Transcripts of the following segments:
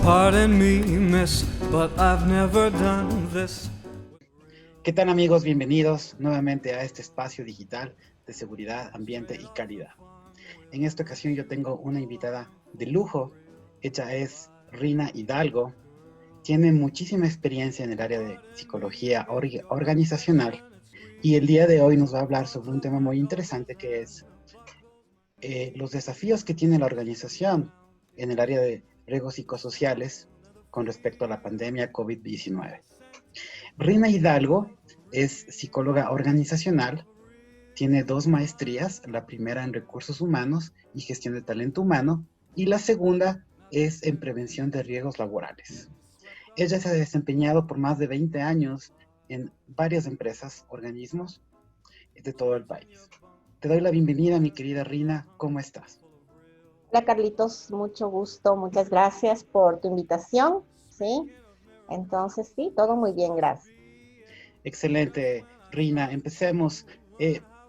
Pardon me, miss, but I've never done this. ¿Qué tal, amigos? Bienvenidos nuevamente a este espacio digital de seguridad, ambiente y calidad. En esta ocasión yo tengo una invitada de lujo. Ella es Rina Hidalgo. Tiene muchísima experiencia en el área de psicología organizacional y el día de hoy nos va a hablar sobre un tema muy interesante que es los desafíos que tiene la organización en el área de riesgos psicosociales con respecto a la pandemia COVID-19. Rina Hidalgo es psicóloga organizacional, tiene 2 maestrías, la primera en recursos humanos y gestión de talento humano, y la segunda es en prevención de riesgos laborales. Ella se ha desempeñado por más de 20 años en varias empresas, organismos de todo el país. Te doy la bienvenida, mi querida Rina, ¿cómo estás? Hola Carlitos, mucho gusto, muchas gracias por tu invitación, ¿sí? Entonces sí, todo muy bien, gracias. Excelente, Rina. Empecemos.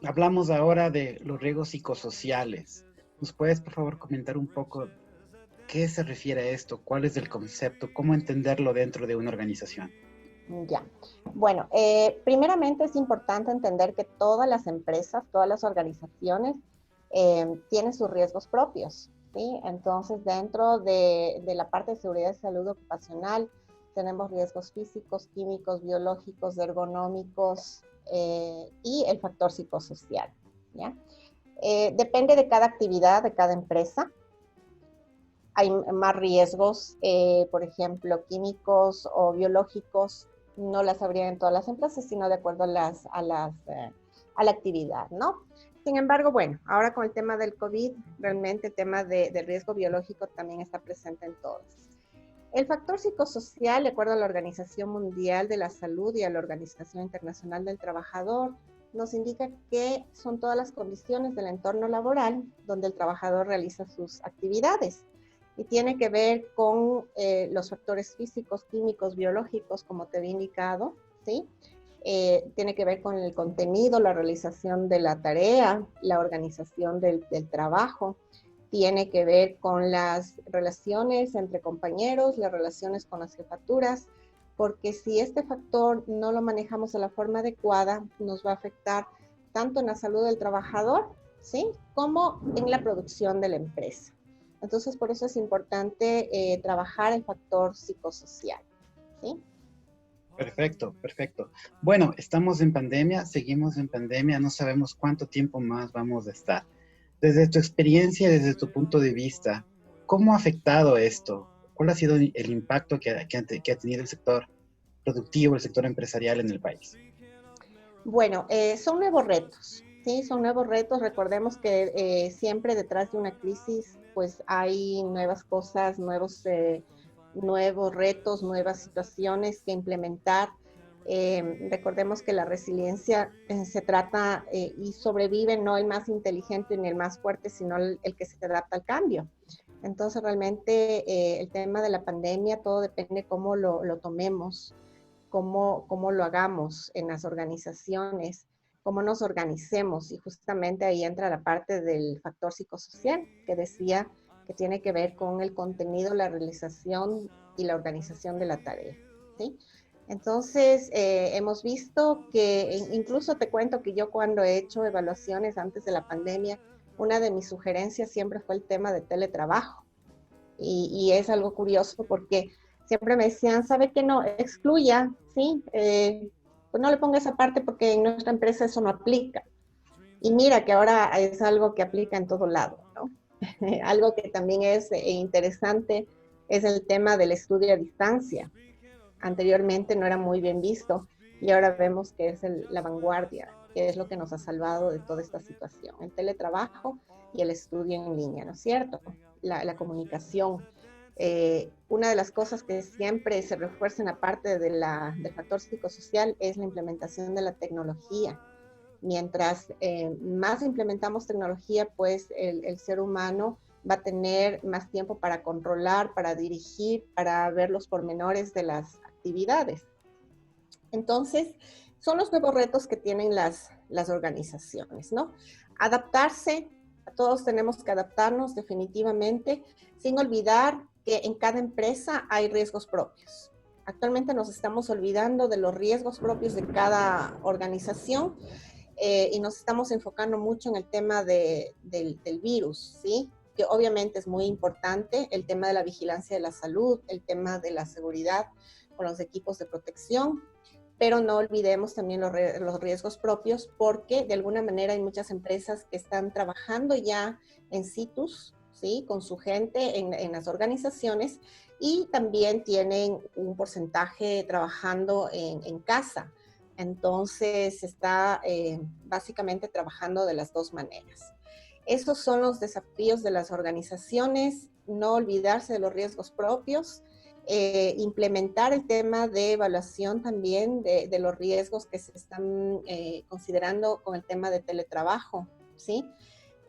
Hablamos ahora de los riesgos psicosociales. ¿Nos puedes, por favor, comentar un poco qué se refiere a esto? ¿Cuál es el concepto? ¿Cómo entenderlo dentro de una organización? Ya, bueno, primeramente es importante entender que todas las empresas, todas las organizaciones tienen sus riesgos propios, ¿sí? Entonces, dentro de la parte de seguridad y salud ocupacional, tenemos riesgos físicos, químicos, biológicos, ergonómicos y el factor psicosocial, ¿ya? Depende de cada actividad, de cada empresa. Hay más riesgos, por ejemplo, químicos o biológicos, no las habría en todas las empresas, sino de acuerdo a la actividad, ¿no? Sin embargo, bueno, ahora con el tema del COVID, realmente el tema del riesgo biológico también está presente en todos. El factor psicosocial, de acuerdo a la Organización Mundial de la Salud y a la Organización Internacional del Trabajador, nos indica que son todas las condiciones del entorno laboral donde el trabajador realiza sus actividades y tiene que ver con los factores físicos, químicos, biológicos, como te había indicado, ¿sí? Tiene que ver con el contenido, la realización de la tarea, la organización del trabajo, tiene que ver con las relaciones entre compañeros, las relaciones con las jefaturas, porque si este factor no lo manejamos de la forma adecuada, nos va a afectar tanto en la salud del trabajador, ¿sí? Como en la producción de la empresa. Entonces, por eso es importante trabajar el factor psicosocial, ¿sí? Perfecto, perfecto. Bueno, estamos en pandemia, seguimos en pandemia, no sabemos cuánto tiempo más vamos a estar. Desde tu experiencia, desde tu punto de vista, ¿cómo ha afectado esto? ¿Cuál ha sido el impacto que ha tenido el sector productivo, el sector empresarial en el país? Bueno, son nuevos retos, ¿sí? Son nuevos retos. Recordemos que siempre detrás de una crisis, pues hay nuevas cosas, nuevos retos, nuevas situaciones que implementar. Recordemos que la resiliencia se trata y sobrevive no el más inteligente ni el más fuerte, sino el que se adapta al cambio. Entonces, realmente el tema de la pandemia, todo depende cómo lo tomemos, cómo lo hagamos en las organizaciones, cómo nos organicemos. Y justamente ahí entra la parte del factor psicosocial, que decía que tiene que ver con el contenido, la realización y la organización de la tarea, ¿sí? Entonces, hemos visto que, incluso te cuento que yo cuando he hecho evaluaciones antes de la pandemia, una de mis sugerencias siempre fue el tema de teletrabajo. Y es algo curioso porque siempre me decían, ¿sabe qué? No, excluya, ¿sí? Pues no le ponga esa parte porque en nuestra empresa eso no aplica. Y mira que ahora es algo que aplica en todo lado, ¿no? Algo que también es interesante es el tema del estudio a distancia. Anteriormente no era muy bien visto y ahora vemos que es la vanguardia, que es lo que nos ha salvado de toda esta situación. El teletrabajo y el estudio en línea, ¿no es cierto? La comunicación. Una de las cosas que siempre se refuerza en la parte del factor psicosocial es la implementación de la tecnología. Mientras más implementamos tecnología, pues el ser humano va a tener más tiempo para controlar, para dirigir, para ver los pormenores de las actividades. Entonces, son los nuevos retos que tienen las organizaciones, ¿no? Adaptarse, todos tenemos que adaptarnos definitivamente, sin olvidar que en cada empresa hay riesgos propios. Actualmente nos estamos olvidando de los riesgos propios de cada organización y nos estamos enfocando mucho en el tema del virus, ¿sí? Que obviamente es muy importante, el tema de la vigilancia de la salud, el tema de la seguridad con los equipos de protección, pero no olvidemos también los riesgos propios, porque de alguna manera hay muchas empresas que están trabajando ya en situs, ¿sí? Con su gente en las organizaciones, y también tienen un porcentaje trabajando en casa. Entonces está básicamente trabajando de las dos maneras. Esos son los desafíos de las organizaciones: no olvidarse de los riesgos propios, implementar el tema de evaluación también de los riesgos que se están considerando con el tema de teletrabajo, ¿sí?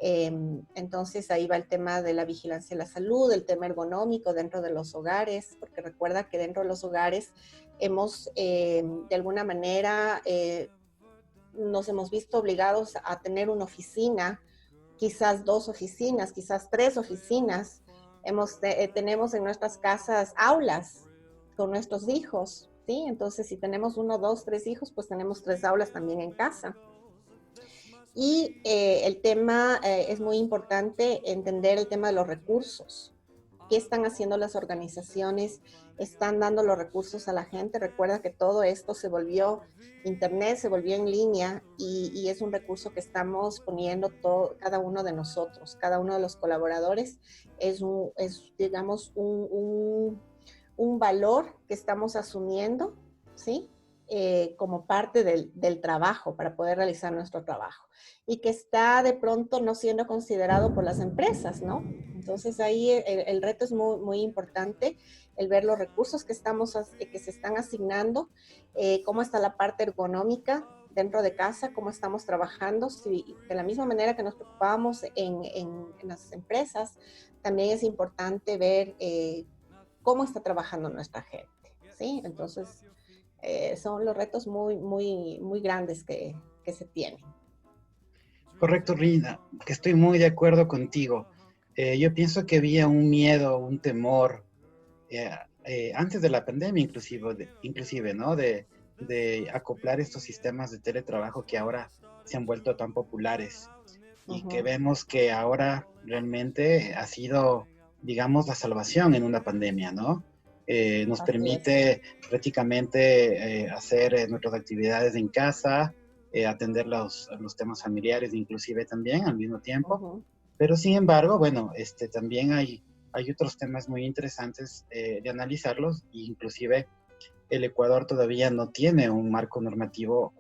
Entonces ahí va el tema de la vigilancia de la salud, el tema ergonómico dentro de los hogares, porque recuerda que dentro de los hogares hemos de alguna manera nos hemos visto obligados a tener una oficina, quizás 2 oficinas, quizás 3 oficinas. Tenemos en nuestras casas aulas con nuestros hijos, ¿sí? Entonces, si tenemos 1, 2, 3 hijos, pues tenemos 3 aulas también en casa. Y el tema, es muy importante entender el tema de los recursos. ¿Qué están haciendo las organizaciones? ¿Están dando los recursos a la gente? Recuerda que todo esto se volvió internet, se volvió en línea, y es un recurso que estamos poniendo cada uno de nosotros, cada uno de los colaboradores. Es digamos, un valor que estamos asumiendo, ¿sí? Como parte del trabajo, para poder realizar nuestro trabajo, y que está de pronto no siendo considerado por las empresas, ¿no? Entonces ahí el reto es muy, muy importante, el ver los recursos que se están asignando, cómo está la parte ergonómica dentro de casa, cómo estamos trabajando. Si de la misma manera que nos preocupábamos en las empresas, también es importante ver cómo está trabajando nuestra gente, ¿sí? Entonces son los retos muy, muy, muy grandes que se tienen. Correcto, Rina, que estoy muy de acuerdo contigo. Yo pienso que había un miedo, un temor, antes de la pandemia inclusive, ¿no? De acoplar estos sistemas de teletrabajo que ahora se han vuelto tan populares y que vemos que ahora realmente ha sido, digamos, la salvación en una pandemia, ¿no? Nos Así permite prácticamente hacer nuestras actividades en casa, atender los temas familiares inclusive también al mismo tiempo. Pero sin embargo, bueno, también hay otros temas muy interesantes de analizarlos, e inclusive el Ecuador todavía no tiene un marco normativo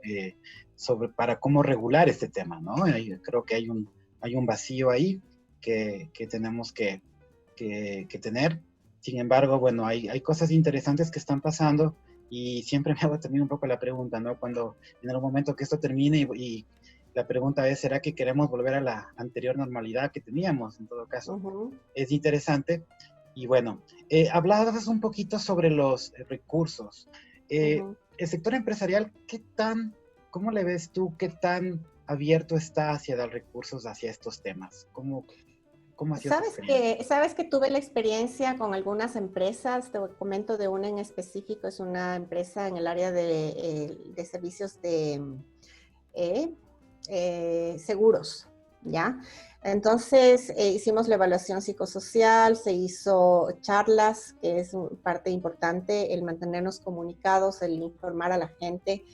para cómo regular este tema, ¿no? Creo que hay un vacío ahí que tenemos que tener. Sin embargo, bueno, hay cosas interesantes que están pasando, y siempre me hago también un poco la pregunta, ¿no? Cuando en el momento que esto termine, y la pregunta es, ¿será que queremos volver a la anterior normalidad que teníamos? En todo caso, es interesante. Y bueno, hablabas un poquito sobre los recursos. El sector empresarial, ¿cómo le ves tú? ¿Qué tan abierto está hacia dar recursos hacia estos temas? ¿Cómo ha sido tu experiencia? Sabes que tuve la experiencia con algunas empresas. Te comento de una en específico. Es una empresa en el área de servicios de seguros, ¿ya? Entonces hicimos la evaluación psicosocial, se hizo charlas, que es parte importante, el mantenernos comunicados, el informar a la gente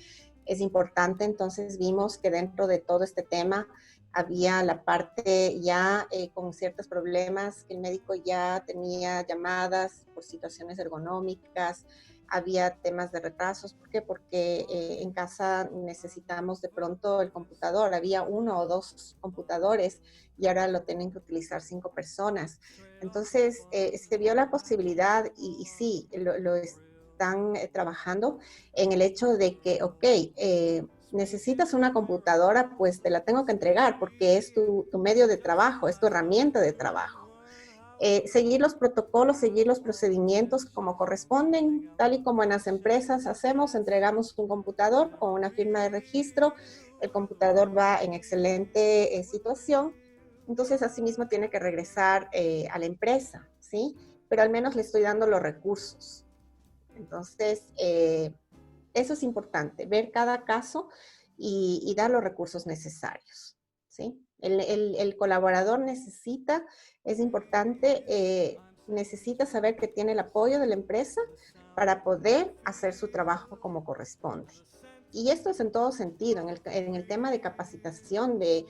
es importante. Entonces vimos que dentro de todo este tema había la parte ya con ciertos problemas, que el médico ya tenía llamadas por situaciones ergonómicas, había temas de retrasos. ¿Por qué? Porque en casa necesitamos de pronto el computador, había 1 o 2 computadores y ahora lo tienen que utilizar 5 personas. Entonces se vio la posibilidad, y sí, lo están trabajando en el hecho de que, necesitas una computadora, pues te la tengo que entregar porque es tu medio de trabajo, es tu herramienta de trabajo. Seguir los protocolos, seguir los procedimientos como corresponden, tal y como en las empresas hacemos. Entregamos un computador con una firma de registro, el computador va en excelente situación, entonces asimismo tiene que regresar a la empresa, ¿sí? pero al menos le estoy dando los recursos. Entonces, eso es importante, ver cada caso y dar los recursos necesarios, ¿sí? El colaborador necesita, es importante, necesita saber que tiene el apoyo de la empresa para poder hacer su trabajo como corresponde. Y esto es en todo sentido, en el tema de capacitación, de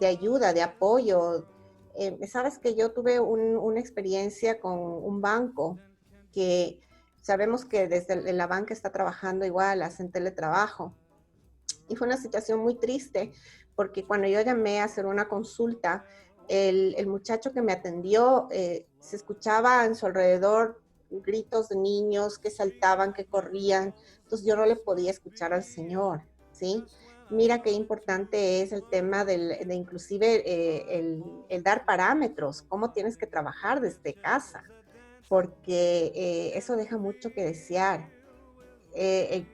ayuda, de apoyo. Sabes que yo tuve una experiencia con un banco que sabemos que desde la banca está trabajando igual, hacen teletrabajo. Y fue una situación muy triste porque cuando yo llamé a hacer una consulta, el muchacho que me atendió, se escuchaba en su alrededor gritos de niños que saltaban, que corrían. Entonces yo no le podía escuchar al señor, ¿sí? Mira qué importante es el tema de inclusive el dar parámetros, cómo tienes que trabajar desde casa, porque eso deja mucho que desear. Eh,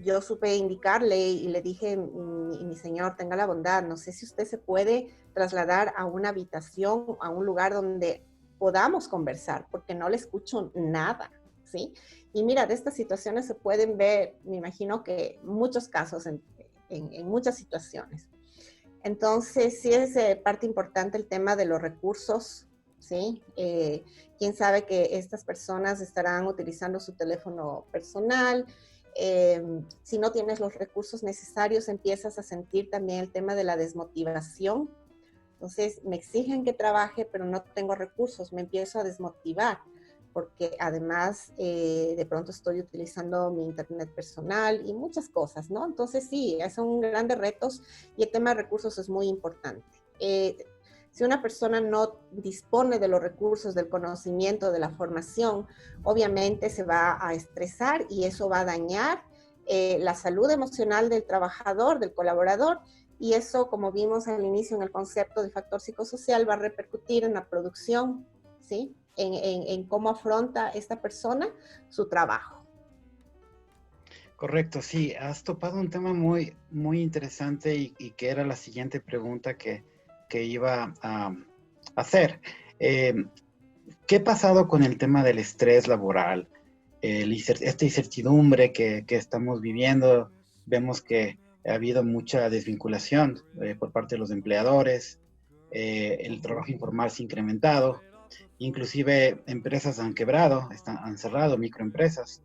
yo supe indicarle y le dije, mi señor, tenga la bondad, no sé si usted se puede trasladar a una habitación, a un lugar donde podamos conversar, porque no le escucho nada, ¿sí? Y mira, de estas situaciones se pueden ver, me imagino que muchos casos en muchas situaciones. Entonces, sí es parte importante el tema de los recursos, ¿sí? Quién sabe que estas personas estarán utilizando su teléfono personal. Si no tienes los recursos necesarios, empiezas a sentir también el tema de la desmotivación. Entonces, me exigen que trabaje, pero no tengo recursos, me empiezo a desmotivar, porque además de pronto estoy utilizando mi internet personal y muchas cosas, ¿no? Entonces, sí, son grandes retos y el tema de recursos es muy importante. Si una persona no dispone de los recursos, del conocimiento, de la formación, obviamente se va a estresar y eso va a dañar la salud emocional del trabajador, del colaborador, y eso, como vimos al inicio en el concepto del factor psicosocial, va a repercutir en la producción, ¿sí? En cómo afronta esta persona su trabajo. Correcto, sí, has topado un tema muy, muy interesante y que era la siguiente pregunta que iba a hacer. Eh, ¿Qué ha pasado con el tema del estrés laboral? Esta incertidumbre que estamos viviendo, vemos que ha habido mucha desvinculación por parte de los empleadores, el trabajo informal se ha incrementado, inclusive empresas han quebrado, han cerrado microempresas.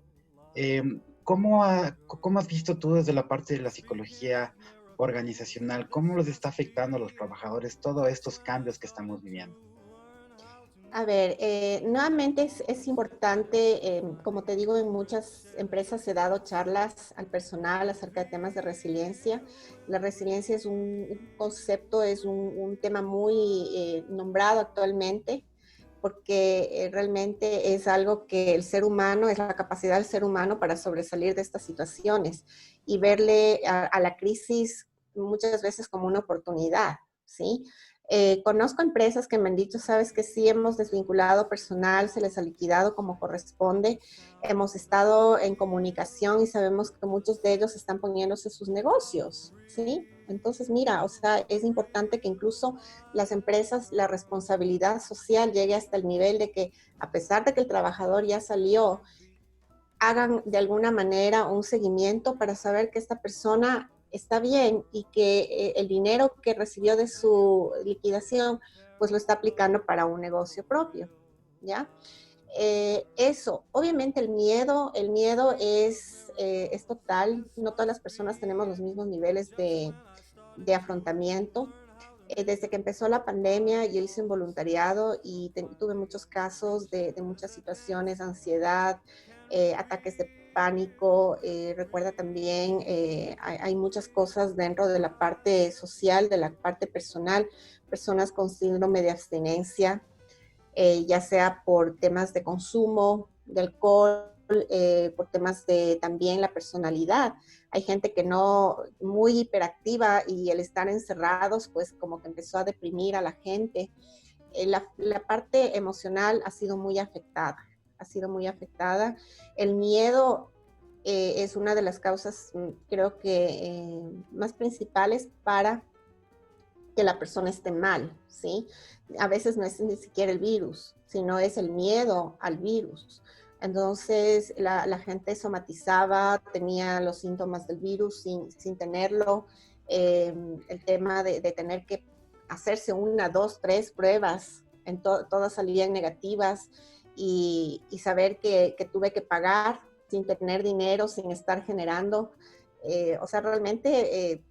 Eh, ¿Cómo has visto tú desde la parte de la psicología organizacional, cómo los está afectando a los trabajadores todos estos cambios que estamos viviendo? A ver, nuevamente es importante, como te digo, en muchas empresas he dado charlas al personal acerca de temas de resiliencia. La resiliencia es un concepto, es un tema muy nombrado actualmente, porque realmente es algo que el ser humano, es la capacidad del ser humano para sobresalir de estas situaciones y verle a la crisis muchas veces como una oportunidad, ¿sí? Conozco empresas que me han dicho, sabes que sí, hemos desvinculado personal, se les ha liquidado como corresponde, hemos estado en comunicación y sabemos que muchos de ellos están poniéndose sus negocios, ¿sí? Entonces, mira, o sea, es importante que incluso las empresas, la responsabilidad social llegue hasta el nivel de que, a pesar de que el trabajador ya salió, hagan de alguna manera un seguimiento para saber que esta persona está bien y que el dinero que recibió de su liquidación, pues lo está aplicando para un negocio propio, ¿ya? Eso, obviamente el miedo es total, no todas las personas tenemos los mismos niveles de afrontamiento. Desde que empezó la pandemia, yo hice un voluntariado y tuve muchos casos de muchas situaciones, ansiedad, ataques de pánico. Recuerda también, hay muchas cosas dentro de la parte social, de la parte personal, personas con síndrome de abstinencia, ya sea por temas de consumo de alcohol, por temas de también la personalidad. Hay gente que no, muy hiperactiva y el estar encerrados, pues como que empezó a deprimir a la gente. La parte emocional ha sido muy afectada, ha sido muy afectada. El miedo es una de las causas, creo que más principales para que la persona esté mal, ¿sí? A veces no es ni siquiera el virus, sino es el miedo al virus. Entonces la gente somatizaba, tenía los síntomas del virus sin tenerlo. El tema de tener que hacerse 1, 2, 3 pruebas, todas salían negativas y saber que tuve que pagar sin tener dinero, sin estar generando. O sea, realmente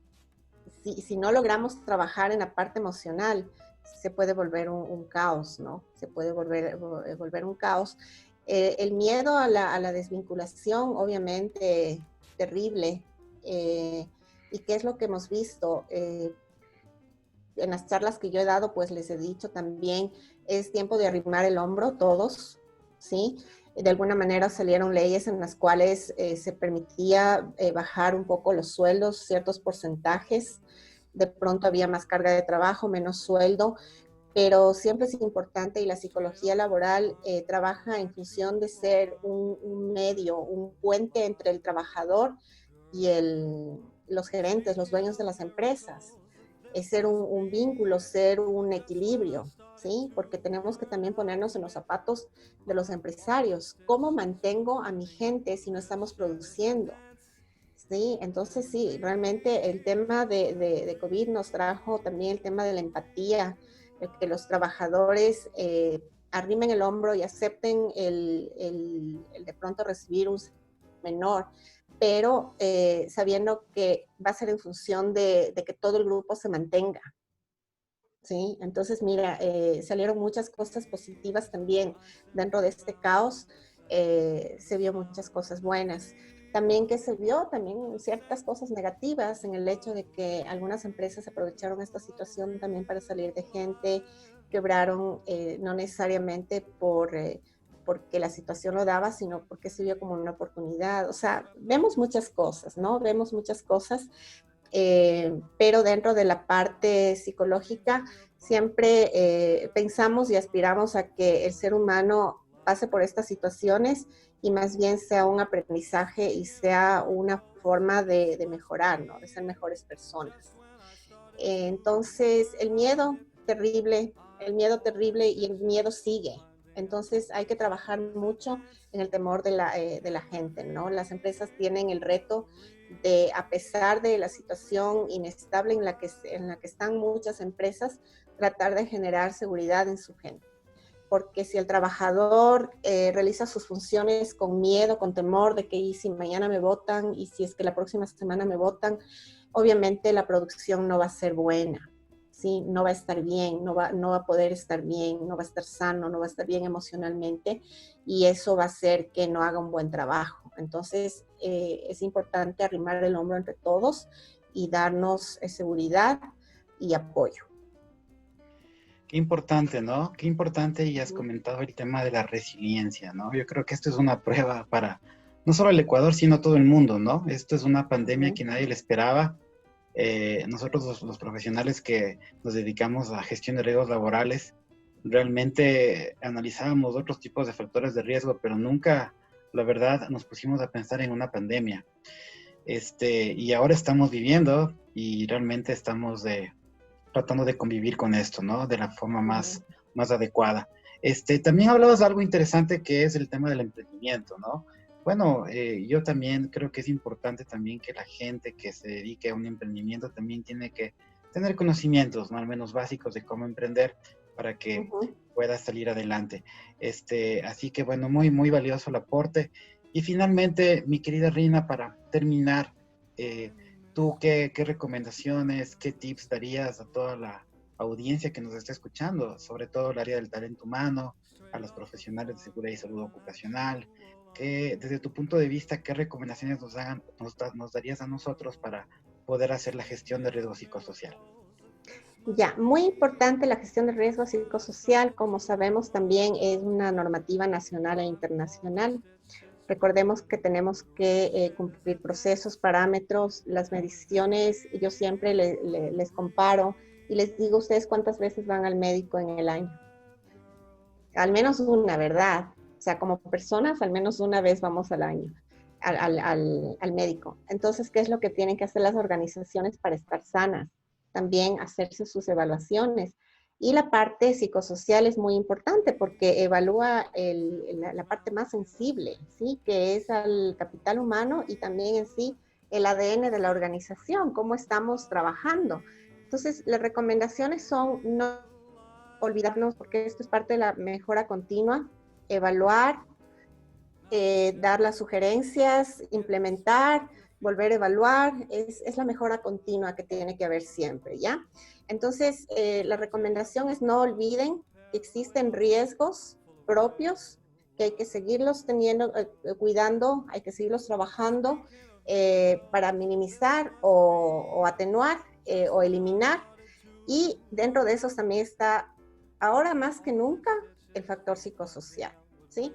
si no logramos trabajar en la parte emocional, se puede volver un caos, ¿no? Se puede volver un caos. El miedo a la desvinculación, obviamente, terrible. ¿Y qué es lo que hemos visto? En las charlas que yo he dado, pues les he dicho también, es tiempo de arrimar el hombro todos, ¿sí? De alguna manera salieron leyes en las cuales se permitía bajar un poco los sueldos, ciertos porcentajes. De pronto había más carga de trabajo, menos sueldo, pero siempre es importante y la psicología laboral trabaja en función de ser un medio, un puente entre el trabajador y los gerentes, los dueños de las empresas. Es ser un vínculo, ser un equilibrio, ¿sí? Porque tenemos que también ponernos en los zapatos de los empresarios. ¿Cómo mantengo a mi gente si no estamos produciendo? Sí, entonces sí, realmente el tema de COVID nos trajo también el tema de la empatía, de que los trabajadores arrimen el hombro y acepten el de pronto recibir un menor, pero sabiendo que va a ser en función de que todo el grupo se mantenga. Sí, entonces mira, salieron muchas cosas positivas también dentro de este caos, se vio muchas cosas buenas. También que se vio también ciertas cosas negativas en el hecho de que algunas empresas aprovecharon esta situación también para salir de gente, quebraron no necesariamente porque la situación lo daba, sino porque se vio como una oportunidad. O sea, vemos muchas cosas, ¿no? Vemos muchas cosas, pero dentro de la parte psicológica siempre pensamos y aspiramos a que el ser humano pase por estas situaciones y más bien sea un aprendizaje y sea una forma de mejorar, ¿no? De ser mejores personas. Entonces, el miedo terrible y el miedo sigue. Entonces, hay que trabajar mucho en el temor de la gente, ¿no? Las empresas tienen el reto de, a pesar de la situación inestable en la que están muchas empresas, tratar de generar seguridad en su gente. Porque si el trabajador realiza sus funciones con miedo, con temor de que y si mañana me votan y si es que la próxima semana me votan, obviamente la producción no va a ser buena, ¿sí? No va a estar bien, no va a poder estar bien, no va a estar sano, no va a estar bien emocionalmente y eso va a hacer que no haga un buen trabajo. Entonces es importante arrimar el hombro entre todos y darnos seguridad y apoyo. Qué importante, ¿no? Qué importante, y has comentado el tema de la resiliencia, ¿no? Yo creo que esto es una prueba para no solo el Ecuador, sino todo el mundo, ¿no? Esto es una pandemia que nadie le esperaba. Nosotros los profesionales que nos dedicamos a gestión de riesgos laborales, realmente analizábamos otros tipos de factores de riesgo, pero nunca, la verdad, nos pusimos a pensar en una pandemia. Y ahora estamos viviendo y realmente estamos tratando de convivir con esto, ¿no? De la forma más adecuada. También hablabas de algo interesante que es el tema del emprendimiento, ¿no? Bueno, yo también creo que es importante también que la gente que se dedique a un emprendimiento también tiene que tener conocimientos, ¿no? Al menos básicos de cómo emprender para que pueda salir adelante. Así que bueno, muy, muy valioso el aporte. Y finalmente, mi querida Rina, para terminar, ¿tú qué recomendaciones, qué tips darías a toda la audiencia que nos está escuchando, sobre todo el área del talento humano, a los profesionales de seguridad y salud ocupacional? Desde tu punto de vista, ¿qué recomendaciones nos darías a nosotros para poder hacer la gestión de riesgo psicosocial? Ya, muy importante la gestión de riesgo psicosocial, como sabemos también es una normativa nacional e internacional. Recordemos que tenemos que cumplir procesos, parámetros, las mediciones. Yo siempre les comparo y les digo, ¿ustedes cuántas veces van al médico en el año? Al menos una, ¿verdad? O sea, como personas, al menos una vez vamos al año al médico. Entonces, ¿qué es lo que tienen que hacer las organizaciones para estar sanas? también hacerse sus evaluaciones. Y la parte psicosocial es muy importante porque evalúa la parte más sensible, ¿sí? Que es el capital humano y también en sí el ADN de la organización, cómo estamos trabajando. Entonces, las recomendaciones son no olvidarnos, porque esto es parte de la mejora continua, evaluar, dar las sugerencias, implementar, volver a evaluar, es la mejora continua que tiene que haber siempre, ¿ya? Entonces, la recomendación es no olviden que existen riesgos propios, que hay que seguirlos teniendo, cuidando, hay que seguirlos trabajando para minimizar o atenuar o eliminar. Y dentro de esos también está, ahora más que nunca, el factor psicosocial, ¿sí?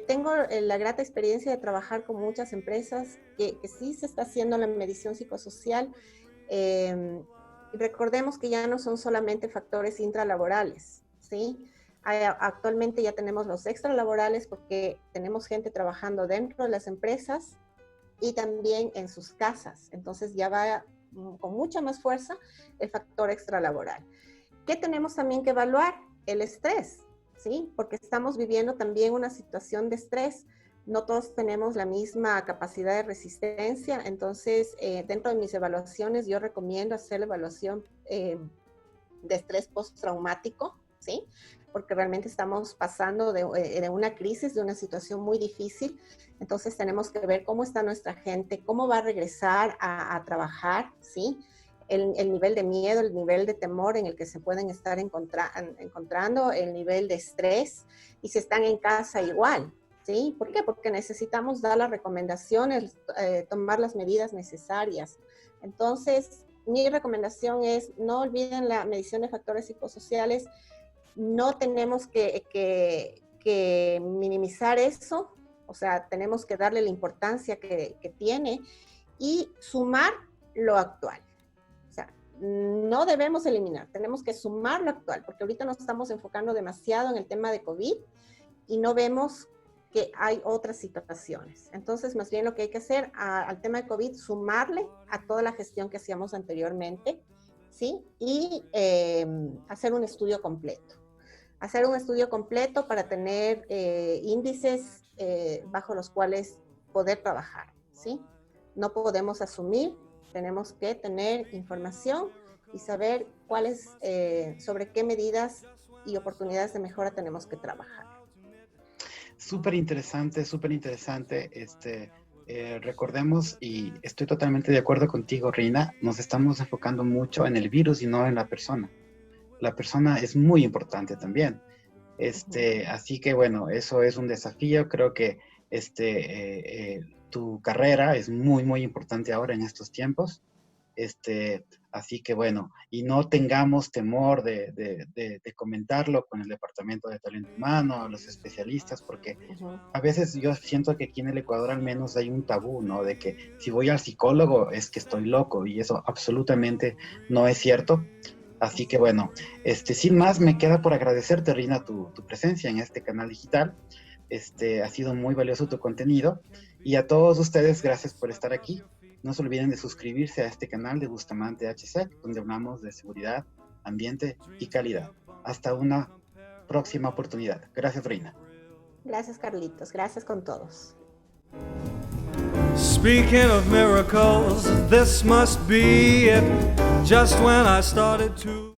Tengo la grata experiencia de trabajar con muchas empresas que sí se está haciendo la medición psicosocial. Recordemos que ya no son solamente factores intralaborales, ¿sí? Actualmente ya tenemos los extralaborales porque tenemos gente trabajando dentro de las empresas y también en sus casas. Entonces ya va con mucha más fuerza el factor extralaboral. ¿Qué tenemos también que evaluar? El estrés, ¿sí? Porque estamos viviendo también una situación de estrés. No todos tenemos la misma capacidad de resistencia. Entonces, dentro de mis evaluaciones, yo recomiendo hacer la evaluación de estrés postraumático, ¿sí? Porque realmente estamos pasando de una crisis, de una situación muy difícil. Entonces, tenemos que ver cómo está nuestra gente, cómo va a regresar a trabajar, ¿sí? El nivel de miedo, el nivel de temor en el que se pueden estar encontrando, el nivel de estrés, y si están en casa igual, ¿sí? ¿Por qué? Porque necesitamos dar las recomendaciones, tomar las medidas necesarias. Entonces, mi recomendación es no olviden la medición de factores psicosociales, no tenemos que minimizar eso, o sea, tenemos que darle la importancia que tiene y sumar lo actual. O sea, no debemos eliminar, tenemos que sumar lo actual, porque ahorita nos estamos enfocando demasiado en el tema de COVID y no vemos que hay otras situaciones. Entonces, más bien lo que hay que hacer al tema de COVID, sumarle a toda la gestión que hacíamos anteriormente, ¿sí? Y hacer un estudio completo. Hacer un estudio completo para tener índices bajo los cuales poder trabajar, ¿sí? No podemos asumir, tenemos que tener información y saber cuáles, sobre qué medidas y oportunidades de mejora tenemos que trabajar. Súper interesante, súper interesante. Recordemos, y estoy totalmente de acuerdo contigo, Reina, nos estamos enfocando mucho en el virus y no en la persona. La persona es muy importante también. Así que bueno, eso es un desafío. Creo que tu carrera es muy, muy importante ahora en estos tiempos. Así que bueno, y no tengamos temor de comentarlo con el Departamento de Talento Humano, los especialistas, porque a veces yo siento que aquí en el Ecuador al menos hay un tabú, ¿no? De que si voy al psicólogo es que estoy loco, y eso absolutamente no es cierto. Así que bueno, sin más me queda por agradecerte, Rina, tu presencia en este canal digital. Ha sido muy valioso tu contenido, y a todos ustedes, gracias por estar aquí. No se olviden de suscribirse a este canal de Bustamante HC, donde hablamos de seguridad, ambiente y calidad. Hasta una próxima oportunidad. Gracias, Reina. Gracias, Carlitos. Gracias con todos. Speaking of miracles, this must be it. Just when I started to